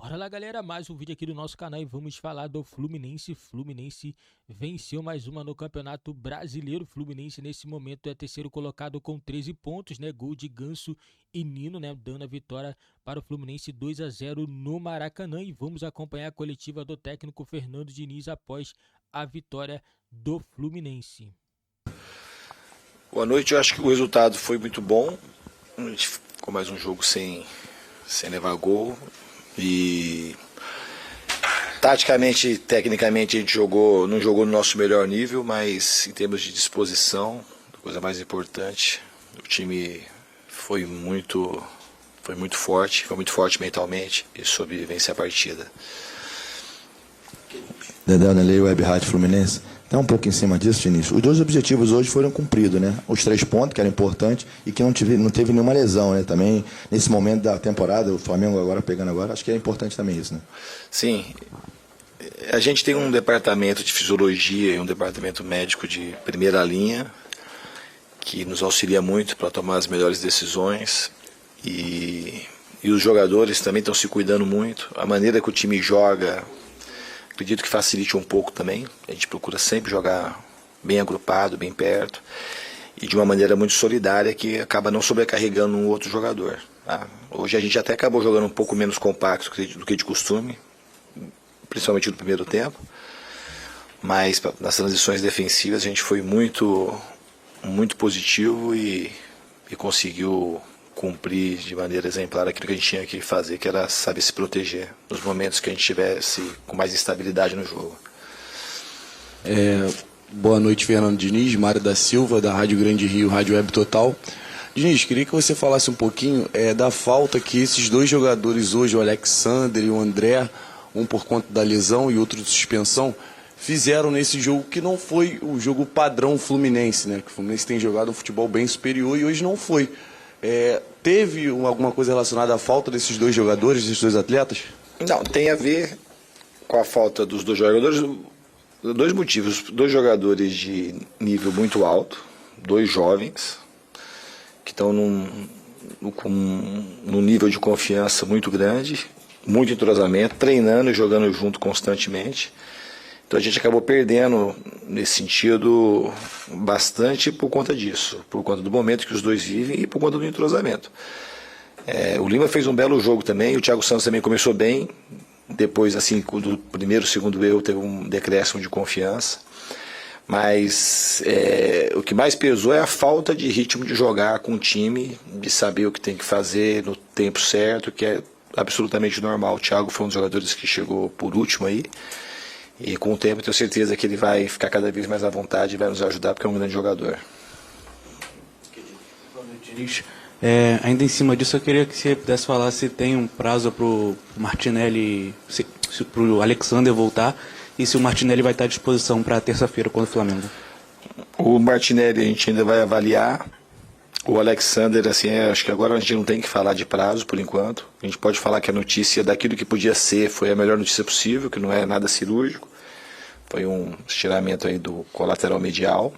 Bora lá, galera, mais um vídeo aqui do nosso canal e vamos falar do Fluminense. Fluminense venceu mais uma no Campeonato Brasileiro. Fluminense nesse momento é terceiro colocado com 13 pontos, né? Gol de Ganso e Nino, né? Dando a vitória para o Fluminense 2-0 no Maracanã. E vamos acompanhar a coletiva do técnico Fernando Diniz após a vitória do Fluminense. Boa noite, eu acho que o resultado foi muito bom. A gente ficou mais um jogo sem levar gol. E taticamente, tecnicamente a gente não jogou no nosso melhor nível, mas em termos de disposição, a coisa mais importante, o time foi muito forte mentalmente e soube vencer a partida. Dedé Lei, Web Rádio Fluminense. Então, um pouco em cima disso, Diniz. Os dois objetivos hoje foram cumpridos, né? Os 3 pontos, que era importante, e que não teve nenhuma lesão, né? Também, nesse momento da temporada, o Flamengo agora pegando agora, acho que é importante também isso, né? Sim. A gente tem um departamento de fisiologia e um departamento médico de primeira linha, que nos auxilia muito para tomar as melhores decisões. E os jogadores também estão se cuidando muito. A maneira que o time joga, acredito que facilite um pouco também. A gente procura sempre jogar bem agrupado, bem perto e de uma maneira muito solidária que acaba não sobrecarregando um outro jogador. Tá? Hoje a gente até acabou jogando um pouco menos compacto do que de costume, principalmente no primeiro tempo, mas nas transições defensivas a gente foi muito positivo e conseguiu cumprir de maneira exemplar aquilo que a gente tinha que fazer, que era saber se proteger nos momentos que a gente estivesse com mais instabilidade no jogo. Boa noite, Fernando Diniz, Mário da Silva, da Rádio Grande Rio, Rádio Web Total. Diniz, queria que você falasse um pouquinho da falta que esses dois jogadores hoje, o Alexander e o André, um por conta da lesão e outro de suspensão, fizeram nesse jogo que não foi o jogo padrão Fluminense, né? Que o Fluminense tem jogado um futebol bem superior e hoje não foi. Teve alguma coisa relacionada à falta desses dois jogadores, desses dois atletas? Não, tem a ver com a falta dos dois jogadores, dois motivos. 2 jogadores de nível muito alto, 2 jovens, que estão num nível de confiança muito grande, muito entrosamento, treinando e jogando junto constantemente. Então a gente acabou perdendo, nesse sentido, bastante por conta disso, por conta do momento que os dois vivem e por conta do entrosamento. O Lima fez um belo jogo também, o Thiago Santos também começou bem, depois assim, do primeiro e segundo erro teve um decréscimo de confiança, mas o que mais pesou é a falta de ritmo de jogar com o time, de saber o que tem que fazer no tempo certo, que é absolutamente normal. O Thiago foi um dos jogadores que chegou por último aí, e com o tempo eu tenho certeza que ele vai ficar cada vez mais à vontade e vai nos ajudar porque é um grande jogador. Ainda em cima disso, eu queria que você pudesse falar se tem um prazo para o Martinelli, para o Alexander voltar, e se o Martinelli vai estar à disposição para terça-feira contra o Flamengo. O Martinelli a gente ainda vai avaliar. O Alexander, assim, acho que agora a gente não tem que falar de prazo por enquanto. A gente pode falar que a notícia daquilo que podia ser foi a melhor notícia possível, que não é nada cirúrgico. Foi um estiramento aí do colateral medial.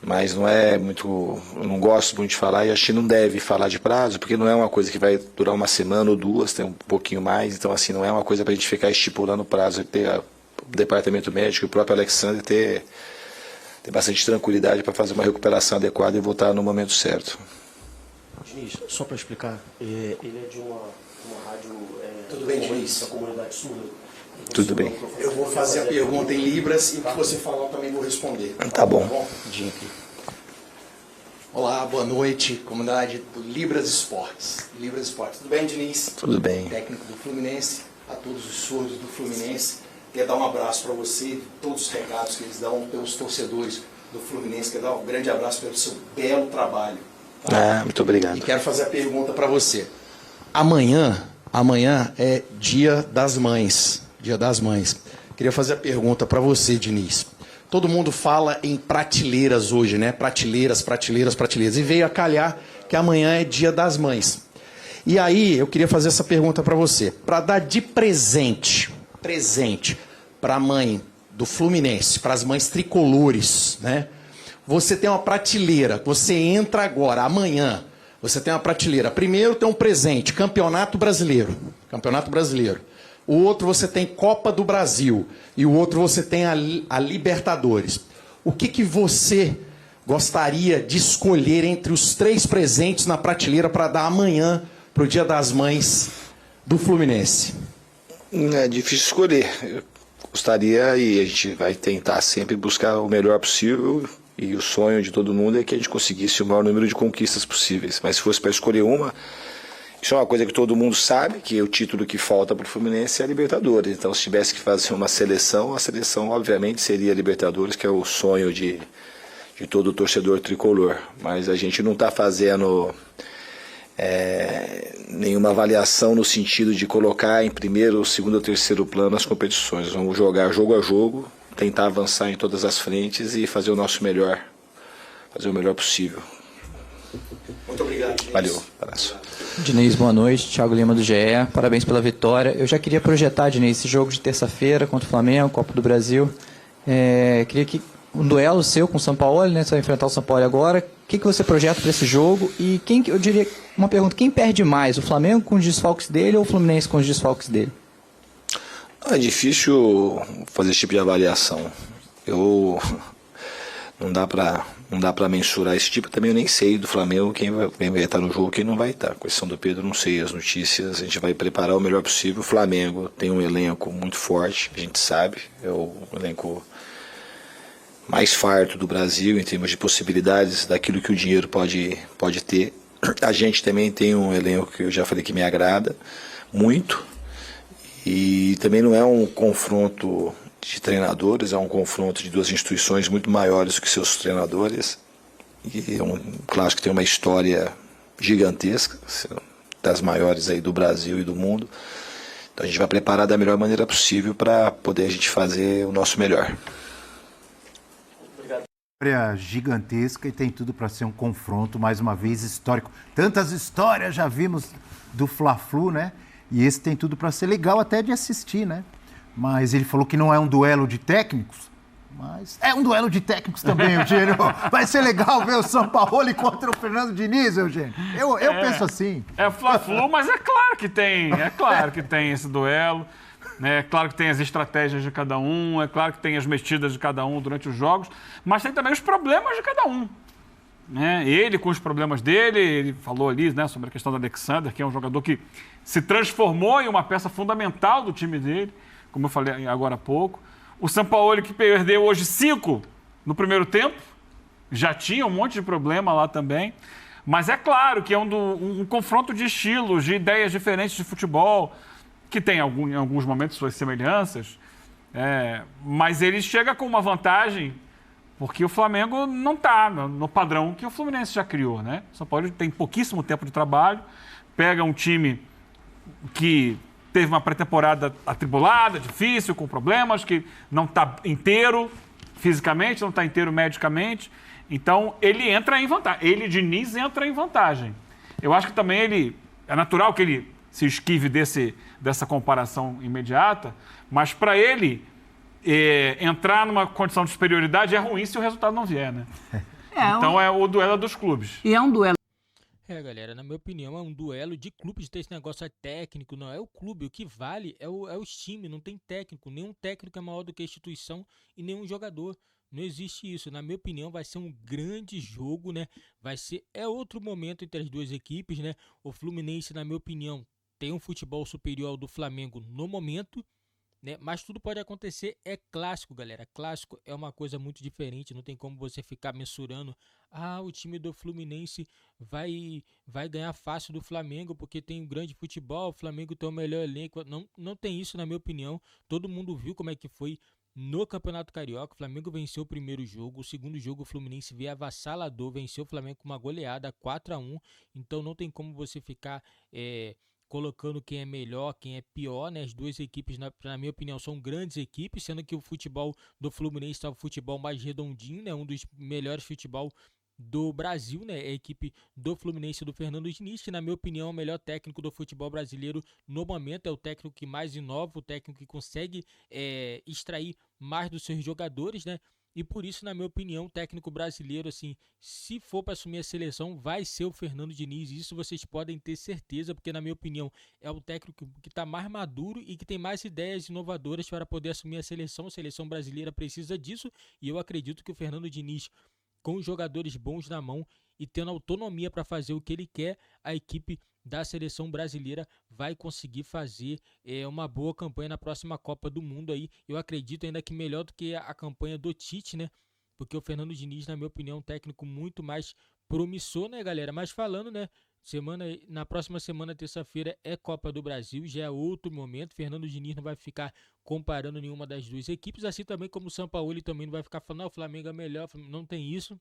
Mas não é muito, eu não gosto muito de falar e acho que não deve falar de prazo, porque não é uma coisa que vai durar uma semana ou 2, tem um pouquinho mais. Então, assim, não é uma coisa para a gente ficar estipulando o prazo, ter o departamento médico e o próprio Alexander ter bastante tranquilidade para fazer uma recuperação adequada e voltar no momento certo. Diniz, só para explicar, ele é de uma rádio. Tudo bem, Diniz? Da comunidade surda. Tudo bem. Eu vou fazer a pergunta em Libras e o que você falar eu também vou responder. Tá bom. Olá, boa noite, comunidade do Libras Esportes. Libras Esportes, tudo bem, Diniz? Tudo bem. Técnico do Fluminense, a todos os surdos do Fluminense. Quer dar um abraço para você, todos os recados que eles dão pelos torcedores do Fluminense. Quer dar um grande abraço pelo seu belo trabalho. Tá? Muito obrigado. E quero fazer a pergunta para você. Amanhã é Dia das Mães. Dia das Mães. Queria fazer a pergunta para você, Diniz. Todo mundo fala em prateleiras hoje, né? Prateleiras. E veio a calhar que amanhã é Dia das Mães. E aí, eu queria fazer essa pergunta para você. Para dar de presente para a mãe do Fluminense, para as mães tricolores, né? Você tem uma prateleira, você entra agora, amanhã, Você tem uma prateleira. Primeiro tem um presente, Campeonato Brasileiro. Campeonato Brasileiro. O outro você tem Copa do Brasil. E o outro você tem a Libertadores. O que você gostaria de escolher entre os 3 presentes na prateleira para dar amanhã para o Dia das Mães do Fluminense? É difícil escolher. Eu gostaria, e a gente vai tentar sempre buscar o melhor possível, e o sonho de todo mundo é que a gente conseguisse o maior número de conquistas possíveis. Mas se fosse para escolher uma, isso é uma coisa que todo mundo sabe, que o título que falta para o Fluminense é a Libertadores. Então, se tivesse que fazer uma seleção, a seleção obviamente seria a Libertadores, que é o sonho de todo torcedor tricolor. Mas a gente não está fazendo nenhuma avaliação no sentido de colocar em primeiro, segundo ou terceiro plano as competições. Vamos jogar jogo a jogo, tentar avançar em todas as frentes e fazer o nosso melhor, fazer o melhor possível. Muito obrigado, Diniz. Valeu, abraço. Diniz, boa noite. Thiago Lima do GE. Parabéns pela vitória. Eu já queria projetar, Diniz, esse jogo de terça-feira contra o Flamengo, Copa do Brasil. Queria que um duelo seu com o Sampaoli, né? Você vai enfrentar o Sampaoli agora. O que você projeta para esse jogo? E eu diria uma pergunta: quem perde mais? O Flamengo com os desfalques dele ou o Fluminense com os desfalques dele? É difícil fazer esse tipo de avaliação. Não dá para mensurar esse tipo. Também eu nem sei do Flamengo quem vai estar no jogo, quem não vai estar. Com exceção do Pedro, não sei as notícias. A gente vai preparar o melhor possível. O Flamengo tem um elenco muito forte, a gente sabe. É o elenco mais farto do Brasil em termos de possibilidades daquilo que o dinheiro pode ter. A gente também tem um elenco que eu já falei que me agrada muito. E também não é um confronto de treinadores, é um confronto de 2 instituições muito maiores do que seus treinadores. E é um clássico que tem uma história gigantesca, das maiores aí do Brasil e do mundo. Então a gente vai preparar da melhor maneira possível para poder a gente fazer o nosso melhor. História gigantesca e tem tudo para ser um confronto, mais uma vez, histórico. Tantas histórias já vimos do Fla-Flu, né? E esse tem tudo para ser legal até de assistir, né? Mas ele falou que não é um duelo de técnicos, mas é um duelo de técnicos também, Eugênio. Vai ser legal ver o Sampaoli contra o Fernando Diniz, Eugênio. Eu penso assim. É Fla-Flu, mas é claro que tem esse duelo. É claro que tem as estratégias de cada um, é claro que tem as mexidas de cada um durante os jogos, mas tem também os problemas de cada um. Ele com os problemas dele, ele falou ali, né, sobre a questão do Alexander, que é um jogador que se transformou em uma peça fundamental do time dele, como eu falei agora há pouco. O Sampaoli, que perdeu hoje 5 no primeiro tempo, já tinha um monte de problema lá também. Mas é claro que é um confronto de estilos, de ideias diferentes de futebol, que tem em alguns momentos suas semelhanças, mas ele chega com uma vantagem, porque o Flamengo não está no padrão que o Fluminense já criou, né? O São Paulo tem pouquíssimo tempo de trabalho, pega um time que teve uma pré-temporada atribulada, difícil, com problemas, que não está inteiro fisicamente, não está inteiro medicamente. Então, ele entra em vantagem. Diniz, entra em vantagem. Eu acho que também é natural que ele se esquive dessa comparação imediata, mas para ele entrar numa condição de superioridade é ruim se o resultado não vier, né? Então é o duelo dos clubes. E é um duelo. Galera, na minha opinião, é um duelo de clubes. Ter esse negócio técnico, não é o clube. O que vale é os times, não tem técnico. Nenhum técnico é maior do que a instituição e nenhum jogador. Não existe isso. Na minha opinião, vai ser um grande jogo, né? É outro momento entre as duas equipes, né? O Fluminense, na minha opinião, tem um futebol superior ao do Flamengo no momento, né? Mas tudo pode acontecer. É clássico, galera. Clássico é uma coisa muito diferente. Não tem como você ficar mensurando. O time do Fluminense vai ganhar fácil do Flamengo porque tem um grande futebol. O Flamengo tem o melhor elenco. Não tem isso, na minha opinião. Todo mundo viu como é que foi no Campeonato Carioca. O Flamengo venceu o primeiro jogo. O segundo jogo, o Fluminense veio avassalador. Venceu o Flamengo com uma goleada 4-1. Então não tem como você ficar colocando quem é melhor, quem é pior, né? As duas equipes, na minha opinião, são grandes equipes, sendo que o futebol do Fluminense é o futebol mais redondinho, né? Um dos melhores futebol do Brasil, né? É a equipe do Fluminense do Fernando Diniz, que na minha opinião é o melhor técnico do futebol brasileiro no momento, é o técnico que mais inova, o técnico que consegue extrair mais dos seus jogadores, né? E por isso, na minha opinião, o técnico brasileiro, assim, se for para assumir a seleção, vai ser o Fernando Diniz. Isso vocês podem ter certeza, porque na minha opinião é o técnico que está mais maduro e que tem mais ideias inovadoras para poder assumir a seleção. A seleção brasileira precisa disso e eu acredito que o Fernando Diniz, com os jogadores bons na mão e tendo autonomia para fazer o que ele quer, a equipe da seleção brasileira vai conseguir fazer uma boa campanha na próxima Copa do Mundo aí. Eu acredito ainda que melhor do que a campanha do Tite, né? Porque o Fernando Diniz, na minha opinião, é um técnico muito mais promissor, né, galera? Mas falando, né, na próxima semana, terça-feira, é Copa do Brasil, já é outro momento. Fernando Diniz não vai ficar comparando nenhuma das duas equipes, assim também como o Sampaoli também não vai ficar falando, o Flamengo é melhor, não tem isso.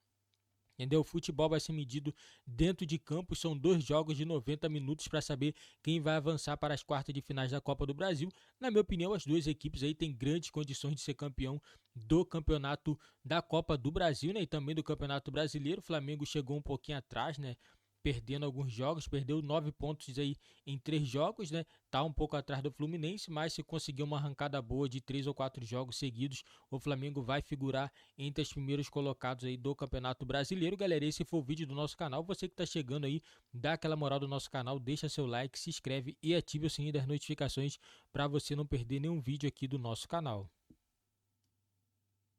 Entendeu? O futebol vai ser medido dentro de campo, são 2 jogos de 90 minutos para saber quem vai avançar para as quartas de finais da Copa do Brasil. Na minha opinião, as duas equipes aí têm grandes condições de ser campeão do campeonato da Copa do Brasil, né? E também do Campeonato Brasileiro. O Flamengo chegou um pouquinho atrás, né? Perdendo alguns jogos, perdeu 9 pontos aí em 3 jogos, né? Tá um pouco atrás do Fluminense, mas se conseguir uma arrancada boa de 3 ou 4 jogos seguidos, o Flamengo vai figurar entre os primeiros colocados aí do Campeonato Brasileiro. Galera, esse foi o vídeo do nosso canal. Você que tá chegando aí, dá aquela moral do nosso canal, deixa seu like, se inscreve e ative o sininho das notificações para você não perder nenhum vídeo aqui do nosso canal.